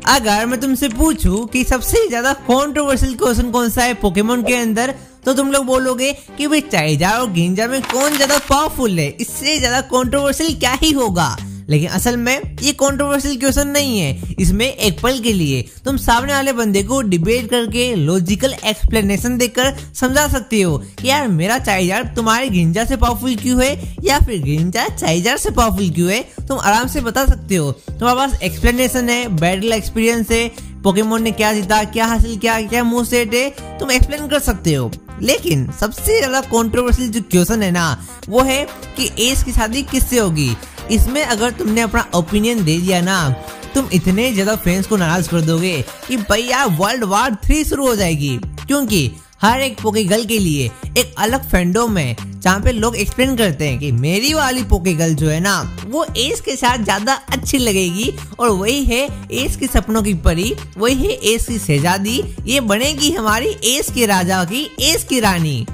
अगर मैं तुमसे पूछूं कि सबसे ज्यादा कंट्रोवर्शियल क्वेश्चन कौन सा है पोकेमोन के अंदर, तो तुम लोग बोलोगे कि भाई चाइजार और गिंजा में कौन ज्यादा पावरफुल है, इससे ज्यादा कंट्रोवर्शियल क्या ही होगा। लेकिन असल में ये कंट्रोवर्शियल क्वेश्चन नहीं है। इसमें एक पल के लिए तुम सामने वाले बंदे को डिबेट करके लॉजिकल एक्सप्लेनेशन देकर समझा सकते हो कि यार मेरा चाइजार तुम्हारे गिंजा से पावरफुल क्यों है, या फिर गिंजा चाइजार से पावरफुल क्यों है। तुम आराम से बता सकते हो, तुम्हारे पास एक्सप्लेनेशन है, बैटल एक्सपीरियंस है, पोकेमोन ने क्या जीता, क्या हासिल किया, क्या मूव सेट है, तुम एक्सप्लेन कर सकते हो। लेकिन सबसे ज्यादा कंट्रोवर्शियल जो क्वेश्चन है ना, वो है कि एस की शादी किससे होगी। इसमें अगर तुमने अपना ओपिनियन दे दिया ना, तुम इतने ज्यादा फैंस को नाराज कर दोगे कि भैया वर्ल्ड वॉर 3 शुरू हो जाएगी। क्योंकि हर एक पोकेगर्ल के लिए एक अलग फैंडोम है, जहाँ पे लोग एक्सप्लेन करते हैं कि मेरी वाली पोकेगर्ल जो है ना, वो एस के साथ ज्यादा अच्छी लगेगी, और वही है एस के सपनों की परी, वही है एस की शहजादी, ये बनेगी हमारी एस के राजा की, एस की रानी।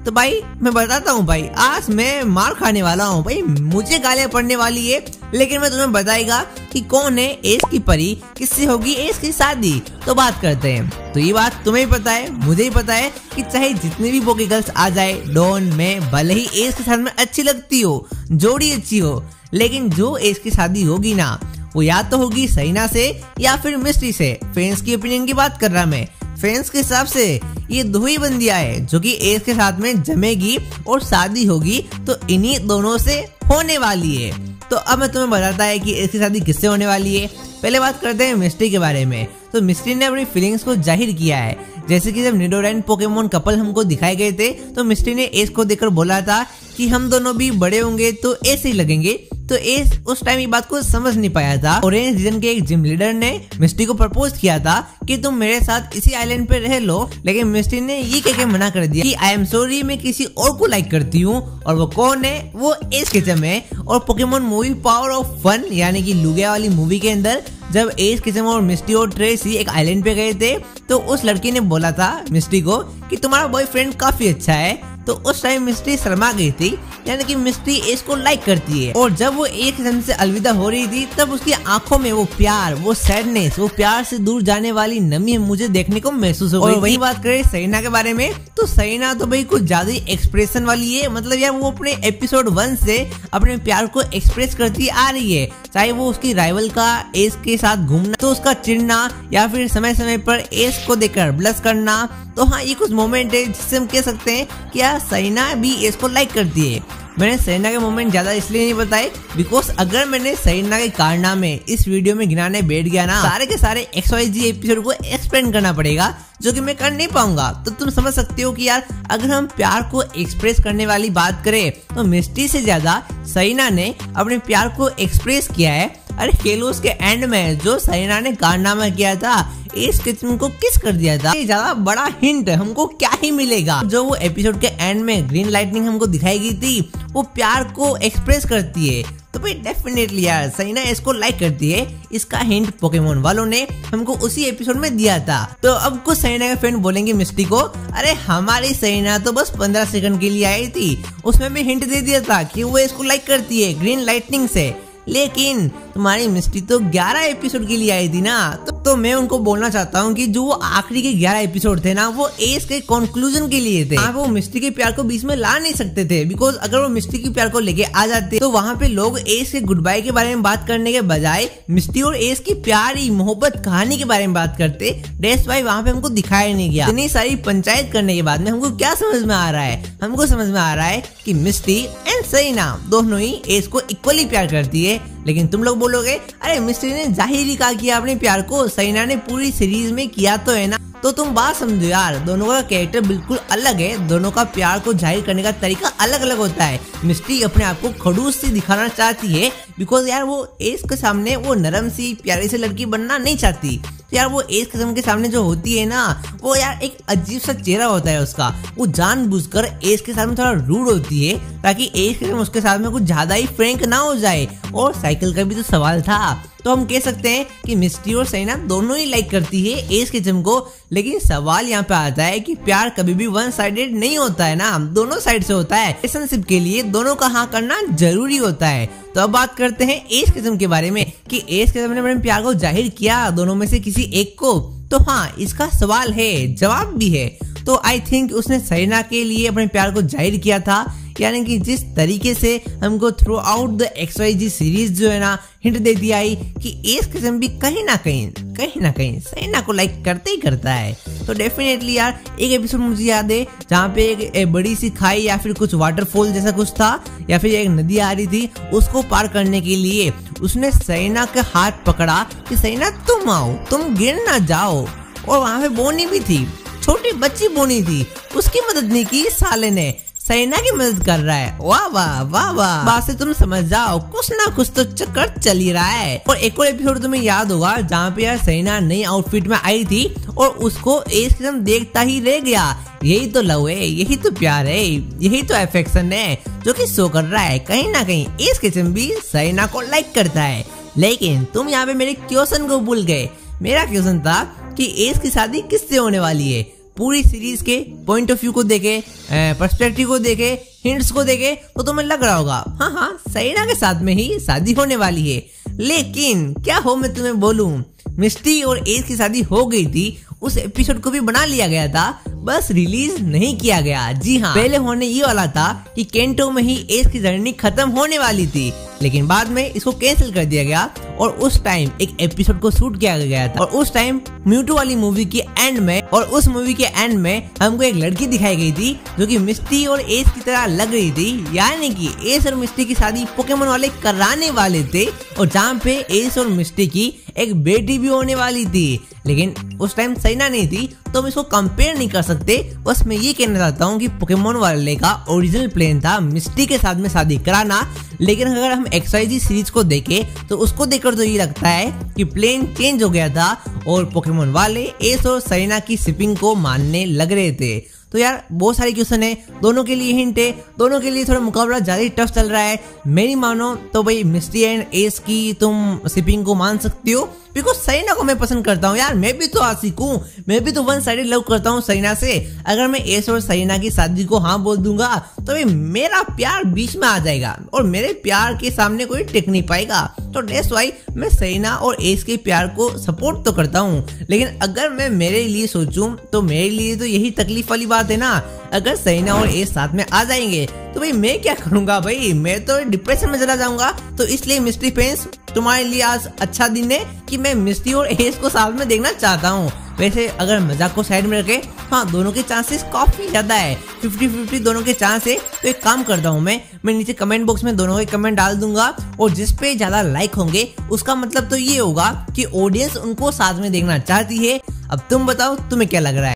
तो भाई मैं बताता हूँ भाई, आज मैं मार खाने वाला हूँ भाई, मुझे गालियाँ पड़ने वाली है, लेकिन मैं तुम्हें बताएगा कि कौन है एस की परी, किससे होगी एस की शादी। तो बात करते हैं। तो ये बात तुम्हें भी पता है, मुझे ही पता है कि चाहे जितने भी पोकेगर्ल्स आ जाए डॉन में, भले ही एस के साथ में अच्छी लगती हो, जोड़ी अच्छी हो, लेकिन जो एस की शादी होगी ना, वो या तो होगी सैना से या फिर मिस्टी से। फैंस की ओपिनियन की बात कर रहा मैं। फैंस के हिसाब से ये दो ही बंदियां है जो कि एस के साथ में जमेगी और शादी होगी, तो इन्हीं दोनों से होने वाली है। तो अब मैं तुम्हें बताता है कि एस की शादी किससे होने वाली है। पहले बात करते हैं मिस्टी के बारे में। तो मिस्टी ने अपनी फीलिंग्स को जाहिर किया है। जैसे कि जब निडोराइन पोकेमोन कपल हमको दिखाए गए थे, तो मिस्टी ने एस को देखकर बोला था कि हम दोनों भी बड़े होंगे तो ऐसे ही लगेंगे। तो एस उस टाइम ये बात को समझ नहीं पाया था। ऑरेंज रीजन के एक जिम लीडर ने मिस्टी को प्रपोज किया था कि तुम मेरे साथ इसी आइलैंड पे रह लो, लेकिन मिस्टी ने ये कह के मना कर दिया कि आई एम सॉरी, मैं किसी और को लाइक करती हूँ। और वो कौन है? वो एस किचम है। और Pokemon movie power of fun यानी कि लुगिया वाली मूवी के अंदर जब एस किचम और मिस्टी और ट्रेसी एक आइलैंड पे गए थे, तो उस लड़की ने बोला था मिस्टी को कि तुम्हारा बॉयफ्रेंड काफी अच्छा है। तो उस टाइम मिस्टी शर्मा गई थी, यानी कि मिस्टी एस को लाइक करती है। और जब वो एक किस्म से अलविदा हो रही थी, तब उसकी आंखों में वो प्यार, वो सैडनेस, वो प्यार से दूर जाने वाली नमी मुझे देखने को महसूस हो गई। और वही बात करें सैना के बारे में, तो सैना तो भाई कुछ ज्यादा ही एक्सप्रेशन वाली है। मतलब यार वो अपने एपिसोड 1 से अपने प्यार को एक्सप्रेस करती आ रही है। चाहे वो उसकी राइवल का एस के साथ घूमना, तो उसका चिढ़ना, या फिर समय समय पर एस को देखकर ब्लश करना। तो हाँ, ये कुछ मोमेंट है जिससे हम कह सकते हैं कि यार सैना भी एस को लाइक करती है। मैंने सैना के मोमेंट ज्यादा इसलिए नहीं बताए बिकॉज अगर मैंने सैना के कारनामे इस वीडियो में गिनाने बैठ गया ना, सारे के सारे XYZ एपिसोड को एक्सप्लेन करना पड़ेगा, जो कि मैं कर नहीं पाऊंगा। तो तुम समझ सकते हो कि यार अगर हम प्यार को एक्सप्रेस करने वाली बात करें, तो मिस्टी से ज्यादा सैना ने अपने प्यार को एक्सप्रेस किया है। अरे केलोस के एंड में जो सैना ने कारनामा किया था, एस किचन को किस कर दिया था, ये ज्यादा बड़ा हिंट हमको क्या ही मिलेगा। जो वो एपिसोड के एंड में ग्रीन लाइटनिंग हमको दिखाई गई थी, वो प्यार को एक्सप्रेस करती है। तो भाई डेफिनेटली यार सैना इसको लाइक करती है। इसका हिंट पोकेमोन वालों ने हमको उसी एपिसोड में दिया था। तो अब कुछ सैना के फैन बोलेंगे मिस्टी को, अरे हमारी सैना तो बस 15 सेकंड के लिए आई थी, उसमें भी हिंट दे दिया था कि वो इसको लाइक करती है ग्रीन लाइटनिंग से। लेकिन तुम्हारी मिस्टी तो 11 एपिसोड के लिए आई थी ना। तो मैं उनको बोलना चाहता हूँ कि जो वो आखिरी के 11 एपिसोड थे ना, वो एस के कंक्लूजन के लिए थे। वो मिस्टी के प्यार को बीच में ला नहीं सकते थे, बिकॉज अगर वो मिस्टी के प्यार को लेके आ जाते, तो वहाँ पे लोग एस के गुड बाय के बारे में बात करने के बजाय मिस्टी और एस की प्यारी मोहब्बत कहानी के बारे में बात करते। दैट्स व्हाई वहाँ पे हमको दिखाया नहीं गया। इतनी सारी पंचायत करने के बाद में हमको क्या समझ में आ रहा है? हमको समझ में आ रहा है कि मिस्टी एंड सैना दोनों ही एस को इक्वली प्यार करती है। लेकिन तुम लोग बोलोगे, अरे मिस्टी ने जाहिर ही कहा किया अपने प्यार को, सैना ने पूरी सीरीज में किया तो है ना। तो तुम बात समझो यार, दोनों का कैरेक्टर बिल्कुल अलग है, दोनों का प्यार को जाहिर करने का तरीका अलग अलग होता है। मिस्टी अपने आप को खड़ूस सी दिखाना चाहती है, बिकॉज यार वो एस के सामने वो नरम सी प्यारी सी लड़की बनना नहीं चाहती। तो यार वो एस किस्म के सामने जो होती है ना, वो यार एक अजीब सा चेहरा होता है उसका। वो जानबूझकर एस के सामने थोड़ा रूड होती है, ताकि एस किस्म उसके साथ में कुछ ज्यादा ही फ्रैंक ना हो जाए। और साइकिल का भी तो सवाल था, तो हम कह सकते हैं कि मिस्टी और सैना दोनों ही लाइक करती है एस किस्म को। लेकिन सवाल यहाँ पे आता है कि प्यार कभी भी वन साइडेड नहीं होता है ना, दोनों साइड से होता है। रिलेशनशिप के लिए दोनों का हाँ करना जरूरी होता है। तो अब बात करते हैं एस किस्म के बारे में कि एस किस्म ने अपने प्यार को जाहिर किया दोनों में से किसी एक को। तो हाँ, इसका सवाल है, जवाब भी है। तो आई थिंक उसने सैना के लिए अपने प्यार को जाहिर किया था, यानी कि जिस तरीके से हमको through out the XYZ series जो है ना हिंट दे दिया है कि एस किस्म भी कहीं ना कहीं सैना को लाइक करते ही करता है। तो डेफिनेटली यार एक एपिसोड मुझे याद है जहाँ पे एक बड़ी सी खाई या फिर कुछ वाटरफॉल जैसा कुछ था या फिर एक नदी आ रही थी, उसको पार करने के लिए उसने सैना का हाथ पकड़ा कि सैना तुम आओ, तुम गिर ना जाओ। और वहाँ पे बोनी भी थी, छोटी बच्ची बोनी थी, उसकी मदद नहीं की साले ने, सैना की मदद कर रहा है। वाह वाह वाह वाह, बात से तुम समझ जाओ, कुछ ना कुछ तो चक्कर चल ही रहा है। और एक और एपिसोड तुम्हें याद होगा जहाँ पे यार सैना नई आउटफिट में आई थी और उसको एस किस्म देखता ही रह गया। यही तो लव है, यही तो प्यार है, यही तो अफेक्शन है जो कि शो कर रहा है। कहीं ना कहीं एस किस्म भी सैना को लाइक करता है। लेकिन तुम यहाँ पे मेरे क्वेश्चन को भूल गए। मेरा क्वेश्चन था कि एस की शादी किससे होने वाली है। पूरी सीरीज के पॉइंट ऑफ व्यू को देखे, पर्सपेक्टिव को देखे, हिंट्स को देखे तो तुम्हें लग रहा होगा हाँ सैना के साथ में ही शादी होने वाली है। लेकिन क्या हो मैं तुम्हें बोलूं, मिस्टी और एस की शादी हो गई थी, उस एपिसोड को भी बना लिया गया था, बस रिलीज नहीं किया गया। जी हाँ, पहले होने ये वाला था कि केंटो में ही एस की जर्नी खत्म होने वाली थी, लेकिन बाद में इसको कैंसिल कर दिया गया और उस टाइम एक एपिसोड को शूट किया गया था। और उस टाइम म्यूटू वाली मूवी के एंड में, और उस मूवी के एंड में हमको एक लड़की दिखाई गई थी जो कि मिस्टी और एस की तरह लग रही थी, यानी कि एस और मिस्टी की शादी पोकेमोन वाले कराने वाले थे और जहाँ पे एस और मिस्टी की एक बेटी भी होने वाली थी। लेकिन उस टाइम सैना नहीं थी तो हम इसको कंपेयर नहीं कर सकते। बस मैं ये कहना चाहता हूँ कि पोकेमोन वाले का ओरिजिनल प्लान था मिस्टी के साथ में शादी कराना, लेकिन अगर हम XYZ सीरीज को देखें तो उसको देखकर तो ये लगता है कि प्लान चेंज हो गया था और पोकेमोन वाले एस और सैना की शिपिंग को मानने लग रहे थे। तो यार बहुत सारे क्वेश्चन है, दोनों के लिए हिंट है, दोनों के लिए थोड़ा मुकाबला ज्यादा ही टफ चल रहा है। मेरी मानो तो भाई मिस्टी एंड एस की तुम शिपिंग को मान सकती हो, बिकॉज सैना को मैं पसंद करता हूँ यार, मैं भी तो आशिक हूँ, मैं भी तो वन साइडेड लव करता हूँ सैना से। अगर मैं एस और सैना की शादी को हाँ बोल दूंगा तो भाई मेरा प्यार बीच में आ जाएगा और मेरे प्यार के सामने कोई टिक नहीं पाएगा। तो दैट्स व्हाई मैं सैना और एस के प्यार को सपोर्ट तो करता हूँ, लेकिन अगर मैं मेरे लिए सोचूं तो मेरे लिए तो यही तकलीफ वाली बात है ना, अगर सैना और एस साथ में आ जाएंगे तो भाई मैं क्या करूंगा भाई, मैं तो डिप्रेशन में चला जाऊंगा। तो इसलिए मिस्टी फैंस तुम्हारे लिए आज अच्छा दिन है कि मैं मिस्टी और एस को साथ में देखना चाहता हूँ। वैसे अगर मजाक को साइड में रखे, हाँ दोनों के चांसेस काफी ज्यादा है, 50-50 दोनों के चांस है। तो एक काम करता हूँ मैं नीचे कमेंट बॉक्स में दोनों के कमेंट डाल दूंगा और जिस पे ज्यादा लाइक होंगे उसका मतलब तो ये होगा कि ऑडियंस उनको साथ में देखना चाहती है। अब तुम बताओ तुम्हें क्या लग रहा है।